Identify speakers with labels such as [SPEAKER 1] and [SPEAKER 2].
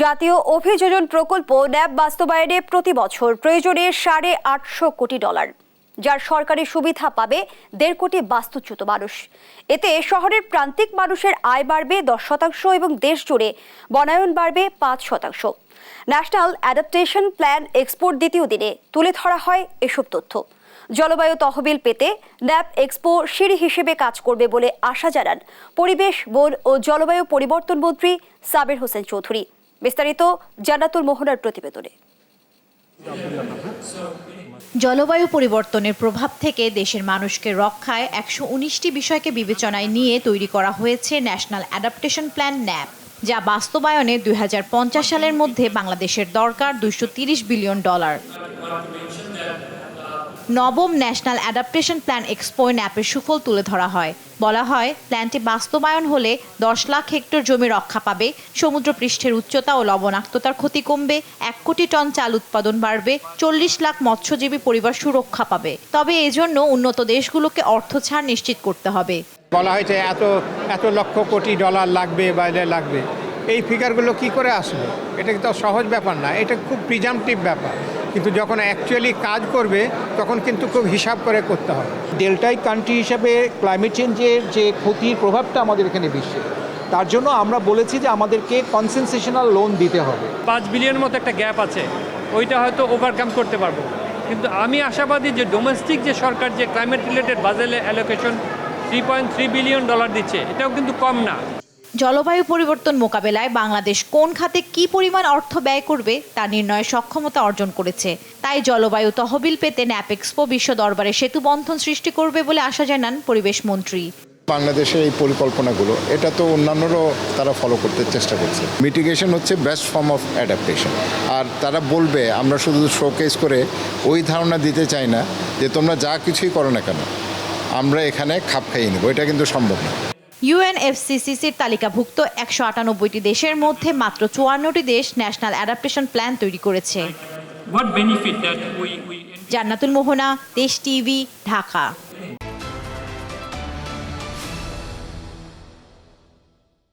[SPEAKER 1] জাতীয় অভিযোজন প্রকল্প ন্যাব বাস্তবায়নে প্রতি বছর প্রয়োজনে $850 কোটি, যার সরকারি সুবিধা পাবে 1.5 কোটি বাস্তুচ্যুত মানুষ। এতে শহরের প্রান্তিক মানুষের আয় বাড়বে 10% এবং দেশ জুড়ে বনায়ন বাড়বে 5%। ন্যাশনাল অ্যাডাপ্টেশন প্ল্যান এক্সপোর দ্বিতীয় দিনে তুলে ধরা হয় এসব তথ্য। জলবায়ু তহবিল পেতে ন্যাপ এক্সপো সিঁড়ি হিসেবে কাজ করবে বলে আশা জানান পরিবেশ, বন ও জলবায়ু পরিবর্তন মন্ত্রী সাবের হোসেন চৌধুরী। বিস্তারিত জান্নাতুল মোহনার প্রতিবেদনে।
[SPEAKER 2] জলবায়ু পরিবর্তনের প্রভাব থেকে দেশের মানুষকে রক্ষায় 119টি বিষয়কে বিবেচনায় নিয়ে তৈরি করা হয়েছে ন্যাশনাল অ্যাডাপ্টেশন প্ল্যান ন্যাপ, যা বাস্তবায়নে 2050 সালের মধ্যে বাংলাদেশের দরকার $230 বিলিয়ন। নবম ন্যাশনাল অ্যাডাপ্টেশন প্ল্যান এক্সপো ন্যাপের সুফল তুলে ধরা হয়। বলা হয়, প্ল্যানটি বাস্তবায়ন হলে 10 লাখ হেক্টর জমি রক্ষা পাবে, সমুদ্রপৃষ্ঠের উচ্চতা ও লবণাক্ততার ক্ষতি কমবে, 1 কোটি টন চাল উৎপাদন বাড়বে, 40 লাখ মৎস্যজীবী পরিবার সুরক্ষা পাবে। তবে এজন্য উন্নত দেশগুলোকে অর্থ ছাড় নিশ্চিত করতে হবে।
[SPEAKER 3] বলা হয়েছে এত লক্ষ কোটি ডলার লাগবে, বাইরে লাগবে। এই ফিগারগুলো কি করে আসবে? এটা কিন্তু সহজ ব্যাপার না, এটা খুব প্রিজাম্পটিভ ব্যাপার। কিন্তু যখন অ্যাকচুয়ালি কাজ করবে তখন কিন্তু খুব হিসাব করে করতে হবে।
[SPEAKER 4] ডেল্টাই কান্ট্রি হিসাবে ক্লাইমেট চেঞ্জের যে ক্ষতির প্রভাবটা আমাদের এখানে বিশ্বে, তার জন্য আমরা বলেছি যে আমাদেরকে কনসেনসেশনাল লোন দিতে হবে।
[SPEAKER 5] 5 বিলিয়নের মতো একটা গ্যাপ আছে, ওইটা হয়তো ওভারকাম করতে পারবো। কিন্তু আমি আশাবাদী যে ডোমেস্টিক যে সরকার যে climate related budget allocation $3.3 billion দিচ্ছে, এটাও কিন্তু কম না।
[SPEAKER 2] জলবায়ু পরিবর্তন মোকাবেলায় বাংলাদেশ কোন খাতে কি পরিমাণ অর্থ ব্যয় করবে তা নির্ণয়ের সক্ষমতা অর্জন করেছে। তাই জলবায়ু তহবিল পেতে ন্যাপ এক্সপো বিশ্ব দরবারে সেতু বন্ধন সৃষ্টি করবে বলে আশা জানান পরিবেশ মন্ত্রী।
[SPEAKER 6] বাংলাদেশের এই পরিকল্পনাগুলো এটা তো অন্যান্যরাও তারা ফলো করতে চেষ্টা করছে। মিটিগেশন হচ্ছে বেস্ট ফর্ম অফ অ্যাডাপ্টেশন। আর তারা বলবে, আমরা শুধু শোকেস করে ওই ধারণা দিতে চাই না যে তোমরা যা কিছুই করো না কেন আমরা এখানে খাপ খাইয়ে নেব, এটা কিন্তু সম্ভব না।
[SPEAKER 2] UNFCCCর তালিকাভুক্ত 198টি দেশের মধ্যে মাত্র 54টি দেশ ন্যাশনাল অ্যাডাপ্টেশন প্ল্যান তৈরি করেছে। জান্নাতুল মোহনা, দেশ টিভি, ঢাকা।